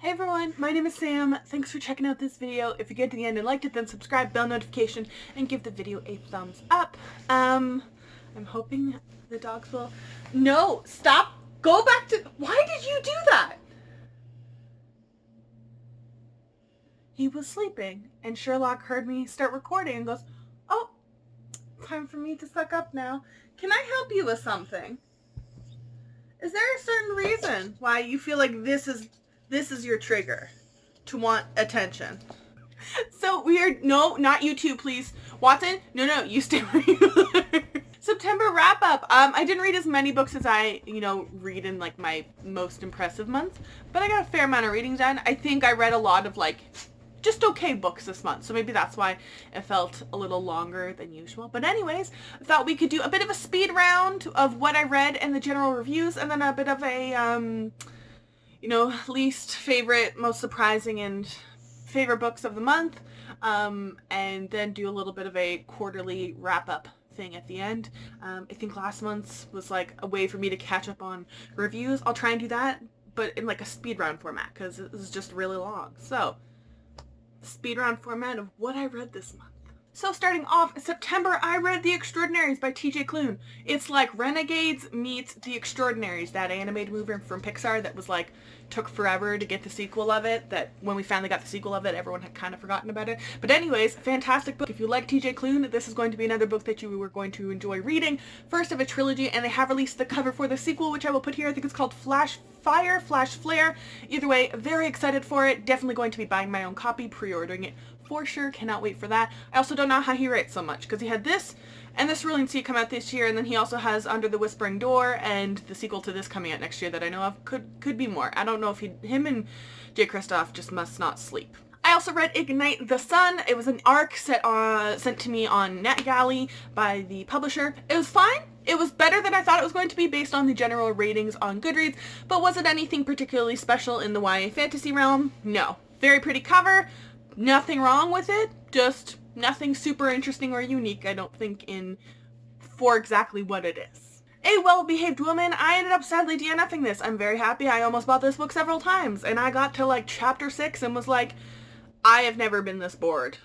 Hey everyone, my name is Sam. Thanks for checking out this video. If you get to the end and liked it, then subscribe, bell notification, and give the video a thumbs up. I'm hoping the dogs will... No! Stop! Go back to... Why did you do that? He was sleeping, and Sherlock heard me start recording and goes, "Oh, time for me to suck up now. Can I help you with something? Is there a certain reason why you feel like this is your trigger to want attention?" So weird. No, not you two, please. Watson, no, you stay where you are. September wrap up. I didn't read as many books as I, read in like my most impressive month, but I got a fair amount of reading done. I think I read a lot of like just okay books this month, so maybe that's why it felt a little longer than usual. But anyways, I thought we could do a bit of a speed round of what I read and the general reviews, and then a bit of a least favorite, most surprising, and favorite books of the month, and then do a little bit of a quarterly wrap-up thing at the end. I think last month's was like a way for me to catch up on reviews. I'll try and do that, but in like a speed round format, because it was just really long. So, speed round format of what I read this month. So starting off, September, I read The Extraordinaries by TJ Klune. It's like Renegades meets The Extraordinaries, that animated movie from Pixar that was like, took forever to get the sequel of it, that when we finally got the sequel of it, everyone had kind of forgotten about it. But anyways, fantastic book. If you like TJ Klune, this is going to be another book that you were going to enjoy reading. First of a trilogy, and they have released the cover for the sequel, which I will put here. I think it's called Flash Flare. Either way, very excited for it. Definitely going to be buying my own copy, pre-ordering it for sure. Cannot wait for that. I also don't know how he writes so much, because he had this and this Ruling Sea come out this year, and then he also has Under the Whispering Door and the sequel to this coming out next year that I know of. Could be more. I don't know if him and J. Kristoff just must not sleep. I also read Ignite the Sun. It was an arc sent to me on NetGalley by the publisher. It was fine. It was better than I thought it was going to be based on the general ratings on Goodreads, but was it anything particularly special in the YA fantasy realm? No. Very pretty cover. Nothing wrong with it. Just nothing super interesting or unique, I don't think, for exactly what it is. A Well-Behaved Woman. I ended up sadly DnFing this. I'm very happy. I almost bought this book several times, and I got to like chapter 6 and was like, I have never been this bored.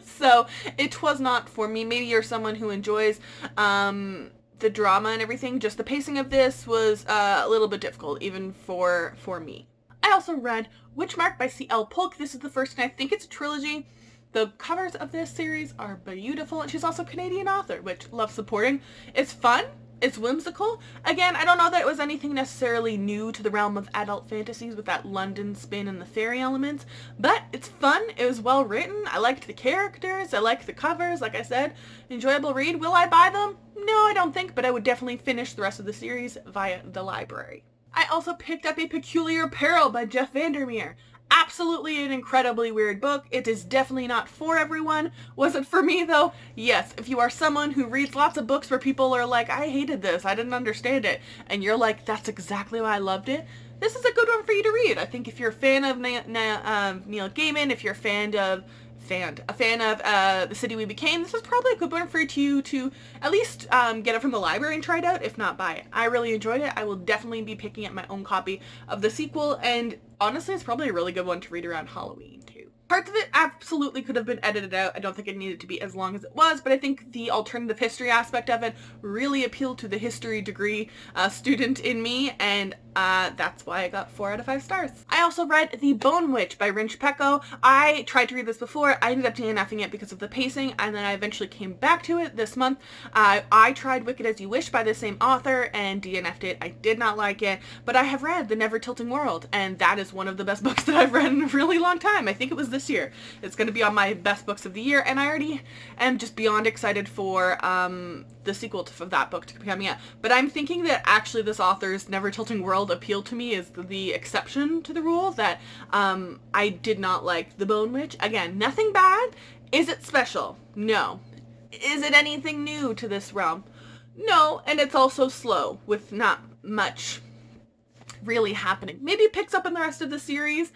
So it was not for me. Maybe you're someone who enjoys the drama and everything. Just the pacing of this was a little bit difficult, even for me. I also read Witchmark by C.L. Polk. This is the first, and I think it's a trilogy. The covers of this series are beautiful, and she's also a Canadian author, which love supporting. It's fun. It's whimsical. Again, I don't know that it was anything necessarily new to the realm of adult fantasies with that London spin and the fairy elements, but it's fun. It was well written. I liked the characters. I liked the covers. Like I said, enjoyable read. Will I buy them? No, I don't think, but I would definitely finish the rest of the series via the library. I also picked up A Peculiar Peril by Jeff Vandermeer. Absolutely an incredibly weird book. It is definitely not for everyone. Was it for me though? Yes. If you are someone who reads lots of books where people are like, I hated this, I didn't understand it, and you're like, that's exactly why I loved it, this is a good one for you to read. I think if you're a fan of Neil Gaiman, if you're a fan of The City We Became, this is probably a good one for you to at least get it from the library and try it out, if not buy it. I really enjoyed it. I will definitely be picking up my own copy of the sequel, and honestly, it's probably a really good one to read around Halloween, too. Parts of it absolutely could have been edited out. I don't think it needed to be as long as it was, but I think the alternative history aspect of it really appealed to the history degree student in me, and that's why I got 4 out of 5 stars. I also read The Bone Witch by Rinch Pecco. I tried to read this before. I ended up DNFing it because of the pacing, and then I eventually came back to it this month. I tried Wicked As You Wish by the same author and DNF'd it. I did not like it, but I have read The Never Tilting World, and that is one of the best books that I've read in a really long time. I think it was this year. It's going to be on my best books of the year, and I already am just beyond excited for the sequel to that book to be coming out. But I'm thinking that actually this author's Never Tilting World appealed to me as the exception to the rule, that I did not like The Bone Witch. Again, nothing bad. Is it special? No. Is it anything new to this realm? No, and it's also slow with not much really happening. Maybe it picks up in the rest of the series.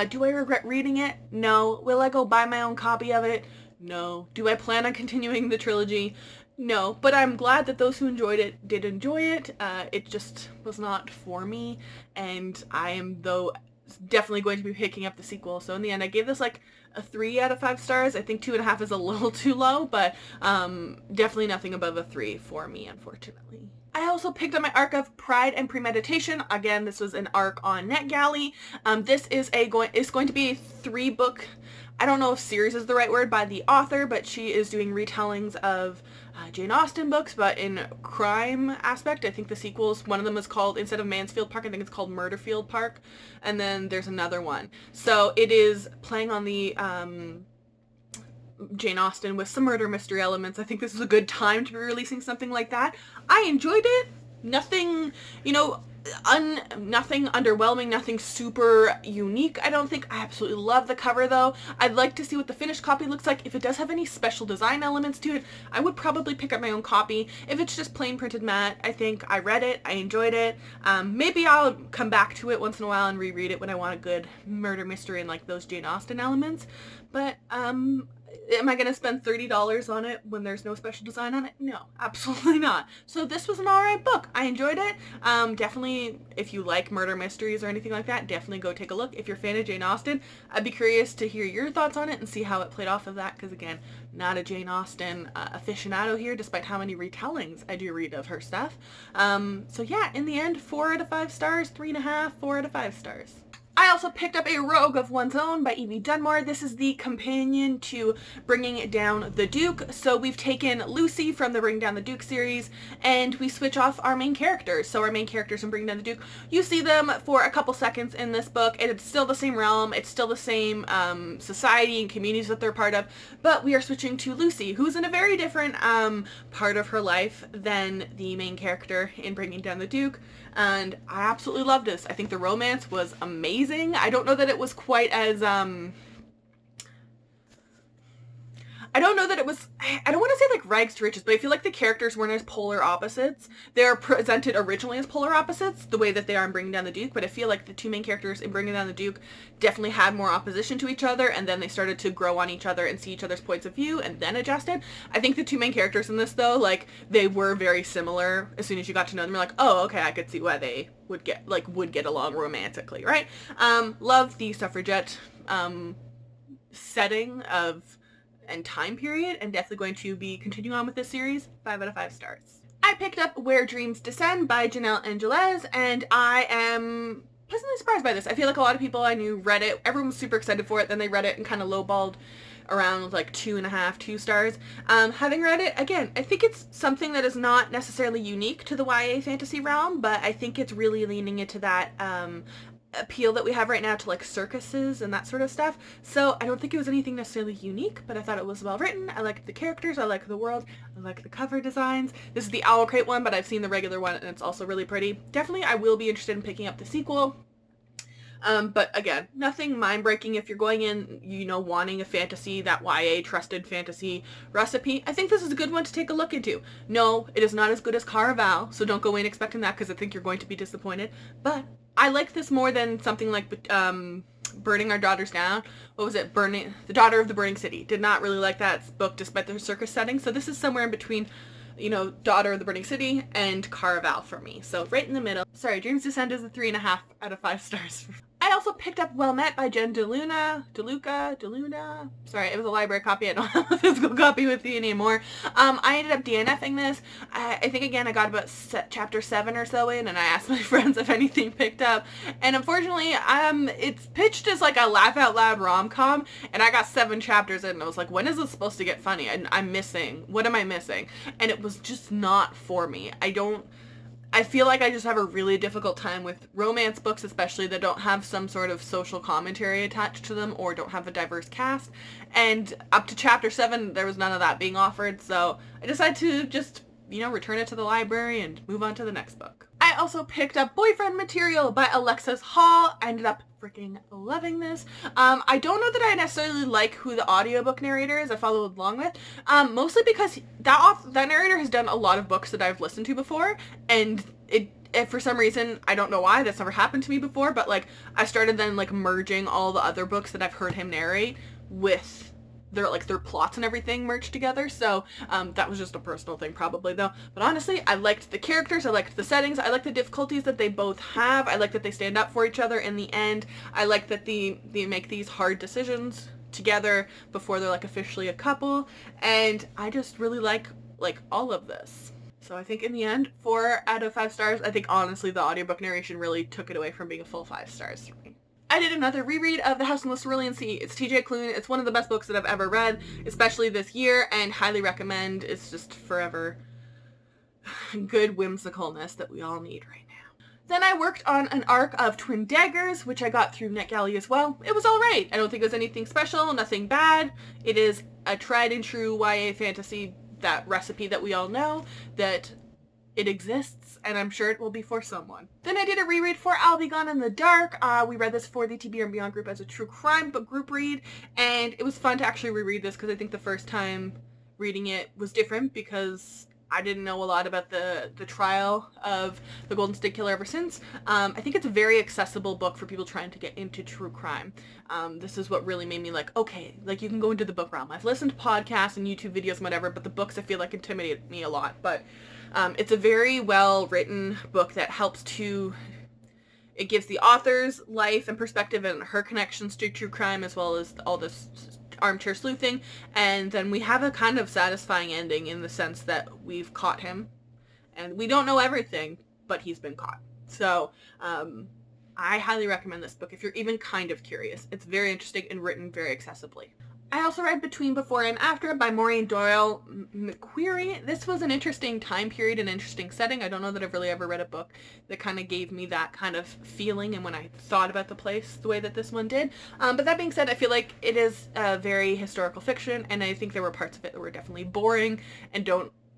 Do I regret reading it? No. Will I go buy my own copy of it? No. Do I plan on continuing the trilogy? No, but I'm glad that those who enjoyed it did enjoy it. It just was not for me, and I am, though, definitely going to be picking up the sequel. So in the end, I gave this like a 3 out of 5 stars. I think 2.5 is a little too low, but definitely nothing above a 3 for me, unfortunately. I also picked up my arc of Pride and Premeditation. Again, this was an arc on NetGalley. This is going to be a 3-book, I don't know if series is the right word, by the author, but she is doing retellings of Jane Austen books, but in crime aspect. I think the sequels, one of them is called, instead of Mansfield Park, I think it's called Murderfield Park, and then there's another one. So it is playing on the Jane Austen with some murder mystery elements. I think this is a good time to be releasing something like that. I enjoyed it. Nothing, you know, nothing underwhelming, nothing super unique, I don't think. I absolutely love the cover though. I'd like to see what the finished copy looks like. If it does have any special design elements to it, I would probably pick up my own copy. If it's just plain printed matte, I think I read it, I enjoyed it. Maybe I'll come back to it once in a while and reread it when I want a good murder mystery and like those Jane Austen elements. But am I going to spend $30 on it when there's no special design on it? No, absolutely not. So this was an alright book. I enjoyed it. Definitely, if you like murder mysteries or anything like that, definitely go take a look. If you're a fan of Jane Austen, I'd be curious to hear your thoughts on it and see how it played off of that, because again, not a Jane Austen aficionado here, despite how many retellings I do read of her stuff. So yeah, in the end, 4 out of 5 stars, 3.5, 4 out of 5 stars. I also picked up A Rogue of One's Own by Evie Dunmore. This is the companion to Bringing Down the Duke. So we've taken Lucy from the Bring Down the Duke series and we switch off our main characters. So our main characters in Bring Down the Duke, you see them for a couple seconds in this book, and it's still the same realm, it's still the same society and communities that they're part of, but we are switching to Lucy, who's in a very different part of her life than the main character in Bringing Down the Duke. And I absolutely loved this. I think the romance was amazing. I don't know that it was quite as, I don't know that it was, I don't want to say like rags to riches, but I feel like the characters weren't as polar opposites. They're presented originally as polar opposites, the way that they are in Bringing Down the Duke, but I feel like the two main characters in Bringing Down the Duke definitely had more opposition to each other, and then they started to grow on each other and see each other's points of view, and then adjusted. I think the two main characters in this, though, like, they were very similar. As soon as you got to know them, you're like, oh, okay, I could see why they would get along romantically, right? Love the suffragette setting of and time period, and definitely going to be continuing on with this series. 5 out of 5 stars. I picked up Where Dreams Descend by Janelle Angeles, and I am pleasantly surprised by this. I feel like a lot of people I knew read it. Everyone was super excited for it, then they read it and kind of lowballed around like 2.5, 2 stars. Having read it, again, I think it's something that is not necessarily unique to the YA fantasy realm, but I think it's really leaning into that appeal that we have right now to like circuses and that sort of stuff. So I don't think it was anything necessarily unique, but I thought it was well written. I like the characters, I like the world, I like the cover designs. This is the Owl Crate one, but I've seen the regular one and it's also really pretty. Definitely I will be interested in picking up the sequel. But again, nothing mind-breaking if you're going in, you know, wanting a fantasy, that YA trusted fantasy recipe. I think this is a good one to take a look into. No, it is not as good as Caraval, so don't go in expecting that because I think you're going to be disappointed. But I like this more than something like Burning Our Daughters Down. What was it? The Daughter of the Burning City. Did not really like that book despite the circus setting. So this is somewhere in between, you know, Daughter of the Burning City and Caraval for me. So right in the middle. Sorry, Dreams Descend is a 3.5 out of 5 stars. I also picked up Well Met by Jen DeLuna. Sorry, it was a library copy. I don't have a physical copy with me anymore. I ended up DnFing this. I think, again, I got about chapter 7 or so in, and I asked my friends if anything picked up. And unfortunately, it's pitched as like a laugh-out-loud rom-com, and I got 7 chapters in, and I was like, when is this supposed to get funny? I'm missing. What am I missing? And it was just not for me. I feel like I just have a really difficult time with romance books, especially that don't have some sort of social commentary attached to them or don't have a diverse cast. And up to chapter 7, there was none of that being offered, so I decided to just, you know, return it to the library and move on to the next book. I also picked up Boyfriend Material by Alexis Hall. I ended up freaking loving this. I don't know that I necessarily like who the audiobook narrator is I followed along with, mostly because that narrator has done a lot of books that I've listened to before, and if for some reason, I don't know why, that's never happened to me before, but like I started then like merging all the other books that I've heard him narrate with their plots and everything merged together. So that was just a personal thing probably though. But honestly, I liked the characters, I liked the settings, I liked the difficulties that they both have, I like that they stand up for each other in the end, I like that they make these hard decisions together before they're like officially a couple, and I just really like all of this. So I think in the end, 4 out of 5 stars. I think honestly the audiobook narration really took it away from being a full 5 stars for me. I did another reread of The House in the Cerulean Sea. It's TJ Klune. It's one of the best books that I've ever read, especially this year, and highly recommend. It's just forever good whimsicalness that we all need right now. Then I worked on an arc of Twin Daggers, which I got through NetGalley as well. It was alright. I don't think it was anything special, nothing bad. It is a tried and true YA fantasy, that recipe that we all know, that it exists, and I'm sure it will be for someone. Then I did a reread for I'll Be Gone in the Dark. We read this for the TBR and Beyond group as a true crime book group read, and it was fun to actually reread this because I think the first time reading it was different because I didn't know a lot about the trial of the Golden State Killer ever since. I think it's a very accessible book for people trying to get into true crime. This is what really made me like, okay, like you can go into the book realm. I've listened to podcasts and YouTube videos and whatever, but the books I feel like intimidate me a lot. But it's a very well written book that helps to, it gives the author's life and perspective and her connections to true crime as well as all this armchair sleuthing, and then we have a kind of satisfying ending in the sense that we've caught him and we don't know everything, but he's been caught. So I highly recommend this book if you're even kind of curious. It's very interesting and written very accessibly. I also read Between Before and After by Maureen Doyle McQuarrie. This was an interesting time period, an interesting setting. I don't know that I've really ever read a book that kind of gave me that kind of feeling and when I thought about the place the way that this one did. But that being said, I feel like it is a very historical fiction, and I think there were parts of it that were definitely boring and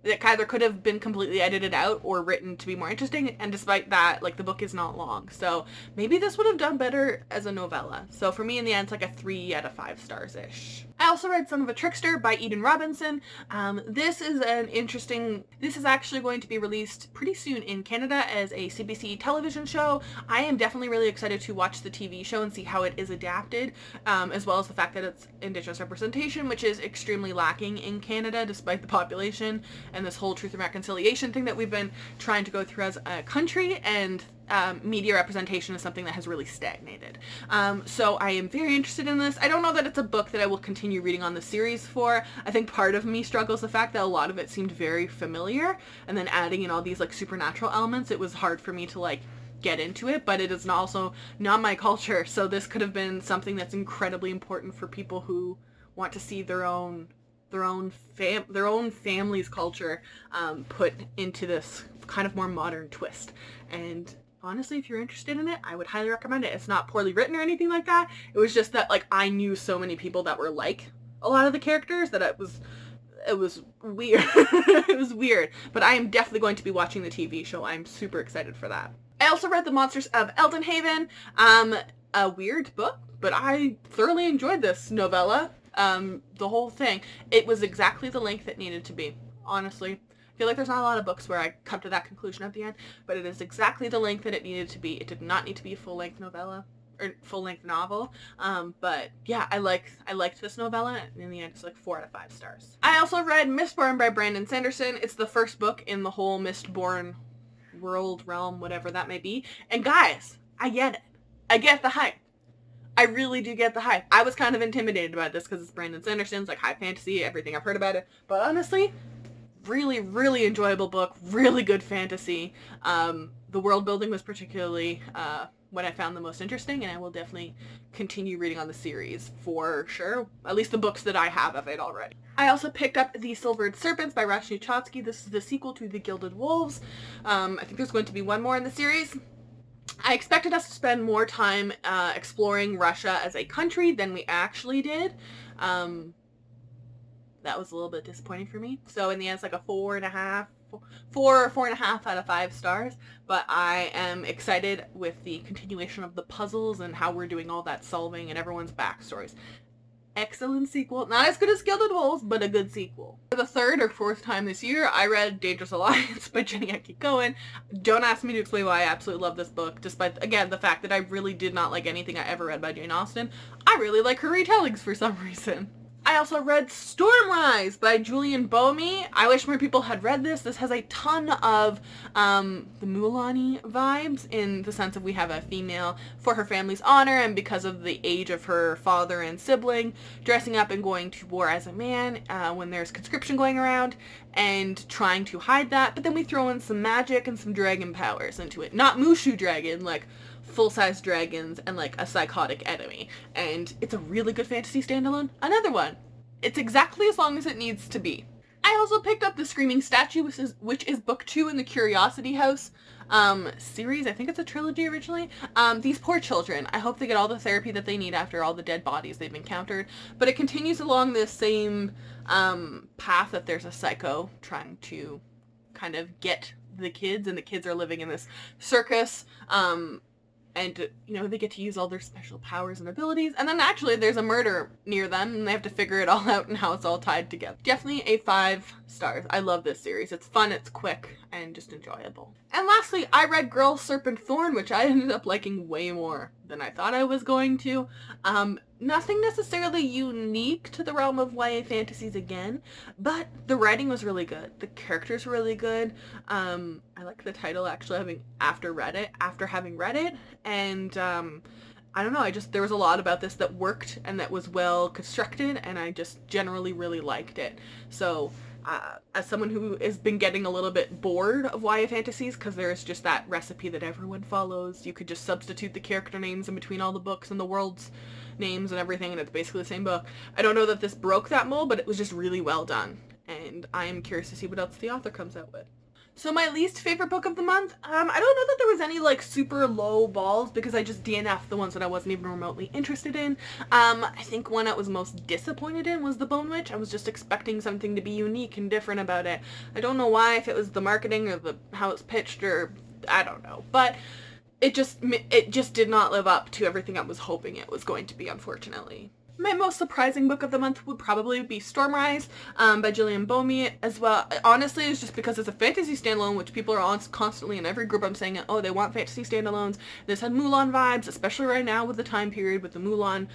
that either could have been completely edited out or written to be more interesting, and despite that, like, the book is not long. So maybe this would have done better as a novella. So for me, in the end, it's like a 3 out of 5 stars-ish. I also read Son of a Trickster by Eden Robinson. This is actually going to be released pretty soon in Canada as a CBC television show. I am definitely really excited to watch the TV show and see how it is adapted, as well as the fact that it's Indigenous representation, which is extremely lacking in Canada despite the population and this whole truth and reconciliation thing that we've been trying to go through as a country, and media representation is something that has really stagnated. So I am very interested in this. I don't know that it's a book that I will continue reading on the series for. I think part of me struggles the fact that a lot of it seemed very familiar, and then adding in all these like supernatural elements, it was hard for me to like get into it, but it is also not my culture, so this could have been something that's incredibly important for people who want to see their own family's culture put into this kind of more modern twist. And honestly, if you're interested in it, I would highly recommend it. It's not poorly written or anything like that. It was just that like I knew so many people that were like a lot of the characters that it was weird. It was weird. But I am definitely going to be watching the TV show. I'm super excited for that. I also read The Monsters of Eldenhaven. A weird book, but I thoroughly enjoyed this novella. The whole thing. It was exactly the length it needed to be, honestly. I feel like there's not a lot of books where I come to that conclusion at the end, but it is exactly the length that it needed to be. It did not need to be a full-length novella, or full-length novel, but yeah, I liked this novella, and in the end it's like 4 out of 5 stars. I also read Mistborn by Brandon Sanderson. It's the first book in the whole Mistborn world, realm, whatever that may be, and guys, I get it. I get the hype. I really do get the hype. I was kind of intimidated about this because it's Brandon Sanderson's, like, high fantasy, everything I've heard about it, but honestly, really, really enjoyable book, really good fantasy. The world building was particularly what I found the most interesting, and I will definitely continue reading on the series for sure, at least the books that I have of it already. I also picked up The Silvered Serpents by Rashni Chotsky. This is the sequel to The Gilded Wolves. I think there's going to be one more in the series. I expected us to spend more time exploring Russia as a country than we actually did. That was a little bit disappointing for me. So in the end, it's like a 4.5 out of 5 stars. But I am excited with the continuation of the puzzles and how we're doing all that solving and everyone's backstories. Excellent sequel. Not as good as Gilded Wolves, but a good sequel. For the 3rd or 4th time this year, I read Dangerous Alliance by Jenny Eki Cohen. Don't ask me to explain why I absolutely love this book, despite, again, the fact that I really did not like anything I ever read by Jane Austen. I really like her retellings for some reason. I I also read Stormrise by Julian Boehme. I wish more people had read this. This has a ton of the Mulan-y vibes, in the sense of we have a female for her family's honor and because of the age of her father and sibling, dressing up and going to war as a man when there's conscription going around and trying to hide that. But then we throw in some magic and some dragon powers into it. Not Mushu dragon, like full-size dragons and like a psychotic enemy. And it's a really good fantasy standalone. Another one. It's exactly as long as it needs to be. I also picked up The Screaming Statue, which is book 2 in the Curiosity House series. I think it's a trilogy originally. These poor children, I hope they get all the therapy that they need after all the dead bodies they've encountered. But it continues along this same path that there's a psycho trying to kind of get the kids, and the kids are living in this circus. And, you know, they get to use all their special powers and abilities. And then actually there's a murder near them and they have to figure it all out and how it's all tied together. Definitely a 5 stars. I love this series. It's fun, it's quick, and just enjoyable. And lastly, I read Girl Serpentthorne, which I ended up liking way more than I thought I was going to. Nothing necessarily unique to the realm of YA fantasies again, but the writing was really good. The characters were really good. I like the title actually after having read it, and I don't know, there was a lot about this that worked and that was well constructed, and I just generally really liked it. So as someone who has been getting a little bit bored of YA fantasies, because there's just that recipe that everyone follows, you could just substitute the character names in between all the books and the world's names and everything, and it's basically the same book. I don't know that this broke that mold, but it was just really well done, and I am curious to see what else the author comes out with. So my least favorite book of the month, I don't know that there was any like super low balls, because I just DNF'd the ones that I wasn't even remotely interested in. I think one I was most disappointed in was The Bone Witch. I was just expecting something to be unique and different about it. I don't know why, if it was the marketing or how it's pitched, or I don't know, but it just did not live up to everything I was hoping it was going to be, unfortunately. My most surprising book of the month would probably be Stormrise by Julian Boehme as well. Honestly, it's just because it's a fantasy standalone, which people are constantly in every group I'm saying, oh, they want fantasy standalones. This had Mulan vibes, especially right now with the time period with the Mulan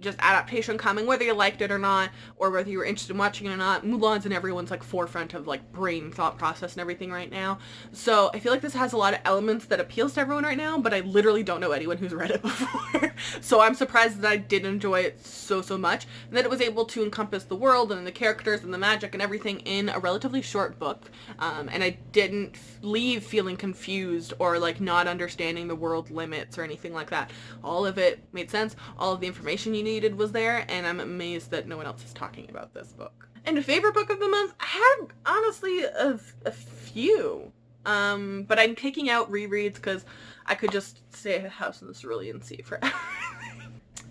just adaptation coming, whether you liked it or not, or whether you were interested in watching it or not. Mulan's in everyone's like forefront of like brain thought process and everything right now. So I feel like this has a lot of elements that appeals to everyone right now, but I literally don't know anyone who's read it before. So I'm surprised that I did enjoy it so much, and that it was able to encompass the world and the characters and the magic and everything in a relatively short book. And I didn't leave feeling confused or like not understanding the world limits or anything like that. All of it made sense. All of the information you needed was there, and I'm amazed that no one else is talking about this book. And a favorite book of the month, I had honestly a few, but I'm taking out rereads because I could just stay at a house in the Cerulean Sea forever.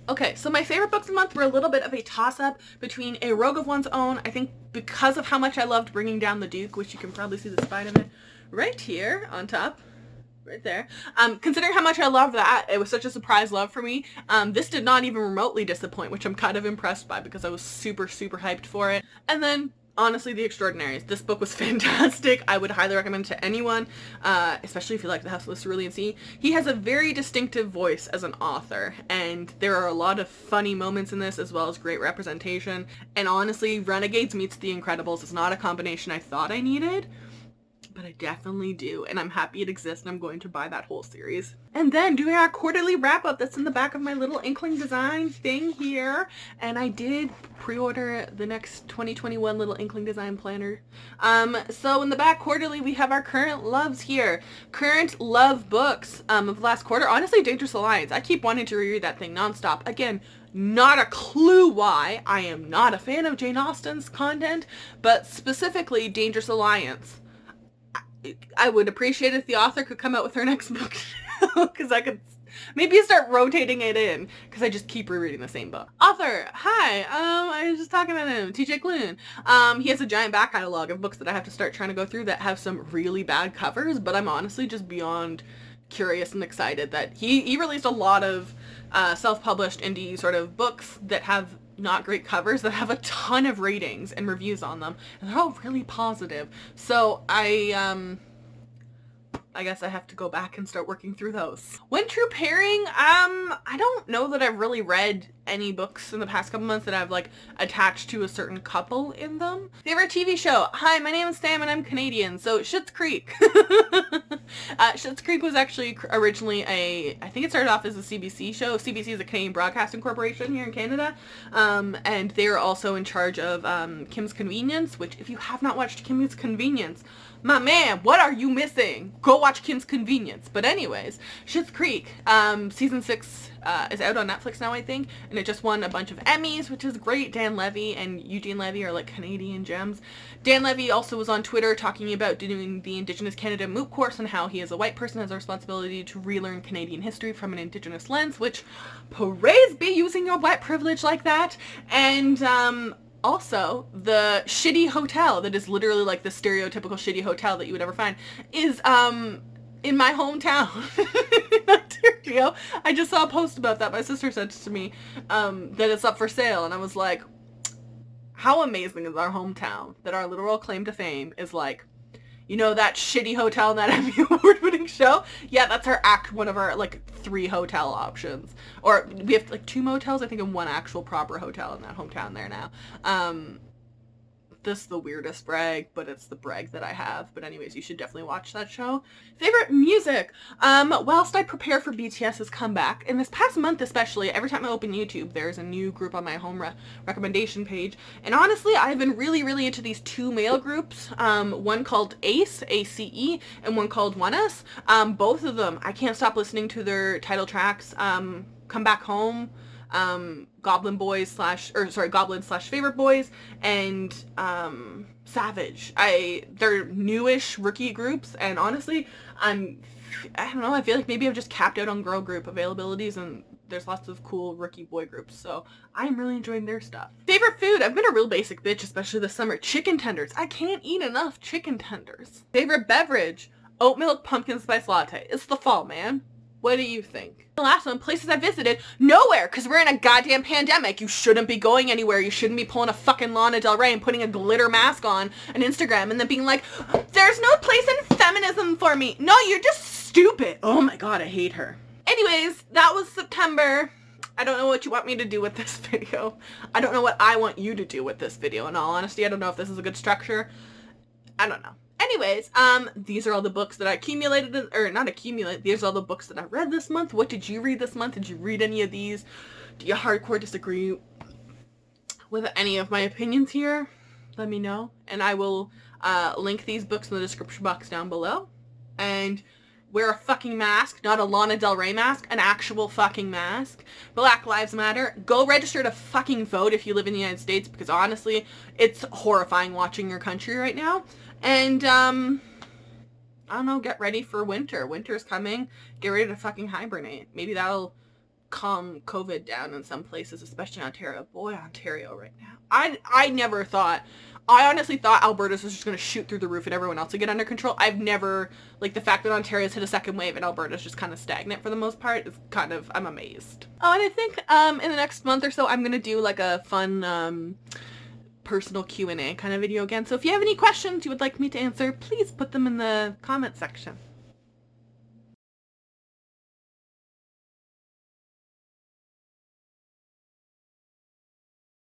Okay, so my favorite books of the month were a little bit of a toss-up between A Rogue of One's Own, I think because of how much I loved Bringing Down the Duke, which you can probably see the spine of it right here on top. Right there. Considering how much I loved that, it was such a surprise love for me. This did not even remotely disappoint, which I'm kind of impressed by because I was super hyped for it. And then, honestly, The Extraordinaries. This book was fantastic. I would highly recommend it to anyone, especially if you like The House of the Cerulean Sea. He has a very distinctive voice as an author, and there are a lot of funny moments in this, as well as great representation. And honestly, Renegades meets The Incredibles is not a combination I thought I needed, but I definitely do, and I'm happy it exists, and I'm going to buy that whole series. And then doing our quarterly wrap-up that's in the back of my little Inkling Design thing here, and I did pre-order the next 2021 little Inkling Design planner. So in the back quarterly, we have our current loves here. Current love books of last quarter. Honestly, Dangerous Alliance. I keep wanting to reread that thing nonstop. Again, not a clue why. I am not a fan of Jane Austen's content, but specifically Dangerous Alliance. I would appreciate if the author could come out with her next book, because I could maybe start rotating it in, because I just keep rereading the same book. Author, hi, I was just talking about him, TJ Klune. He has a giant back catalog of books that I have to start trying to go through that have some really bad covers, but I'm honestly just beyond curious and excited that he released a lot of self-published indie sort of books that have not great covers that have a ton of ratings and reviews on them, and they're all really positive. So I I guess I have to go back and start working through those. When true pairing, I don't know that I've really read any books in the past couple months that I've like attached to a certain couple in them. Favorite TV show? Hi, my name is Sam and I'm Canadian, so Schitt's Creek. Schitt's Creek was actually originally I think it started off as a CBC show. CBC is a Canadian Broadcasting Corporation here in Canada, and they're also in charge of Kim's Convenience, which if you have not watched Kim's Convenience, my man, what are you missing? Go watch Kim's Convenience. But anyways, Schitt's Creek, season 6 is out on Netflix now, I think, and it just won a bunch of Emmys, which is great. Dan Levy and Eugene Levy are like Canadian gems. Dan Levy also was on Twitter talking about doing the Indigenous Canada Moot course and how he as a white person has a responsibility to relearn Canadian history from an Indigenous lens, which praise be using your white privilege like that. And also, the shitty hotel that is literally like the stereotypical shitty hotel that you would ever find is in my hometown in Ontario. I just saw a post about that. My sister sent it to me that it's up for sale, and I was like, how amazing is our hometown that our literal claim to fame is like, you know, that shitty hotel in that Emmy Award-winning show? Yeah, that's one of our, like, 3 hotel options. Or we have, like, 2 motels, I think, and 1 actual proper hotel in that hometown there now. This is the weirdest brag, but it's the brag that I have. But anyways, you should definitely watch that show. Favorite music? Whilst I prepare for BTS's comeback, in this past month especially, every time I open YouTube, there's a new group on my home recommendation page. And honestly, I've been really, really into these 2 male groups. One called ACE, A-C-E, and one called ONEUS. Both of them, I can't stop listening to their title tracks. Come Back Home, Goblin slash Favorite Boys, and Savage. They're newish rookie groups, and honestly, I don't know, I feel like maybe I've just capped out on girl group availabilities, and there's lots of cool rookie boy groups, so I'm really enjoying their stuff. Favorite food? I've been a real basic bitch, especially this summer. Chicken tenders. I can't eat enough chicken tenders. Favorite beverage? Oat milk pumpkin spice latte. It's the fall, man. What do you think? The last one, places I visited, nowhere, because we're in a goddamn pandemic. You shouldn't be going anywhere. You shouldn't be pulling a fucking Lana Del Rey and putting a glitter mask on Instagram and then being like, there's no place in feminism for me. No, you're just stupid. Oh my god, I hate her. Anyways, that was September. I don't know what you want me to do with this video. I don't know what I want you to do with this video. In all honesty, I don't know if this is a good structure. I don't know. Anyways, these are all the books that I accumulated, or not accumulate, these are all the books that I read this month. What did you read this month? Did you read any of these? Do you hardcore disagree with any of my opinions here? Let me know, and I will link these books in the description box down below. And wear a fucking mask, not a Lana Del Rey mask, an actual fucking mask. Black Lives Matter. Go register to fucking vote if you live in the United States, because honestly, it's horrifying watching your country right now. And, I don't know, get ready for winter. Winter's coming. Get ready to fucking hibernate. Maybe that'll calm COVID down in some places, especially Ontario. Boy, Ontario right now. I never thought, I honestly thought Alberta's was just going to shoot through the roof and everyone else would get under control. I've never, like, the fact that Ontario's hit a second wave and Alberta's just kind of stagnant for the most part is kind of, I'm amazed. Oh, and I think, in the next month or so, I'm going to do, like, a fun, personal Q&A kind of video again. So if you have any questions you would like me to answer, please put them in the comment section.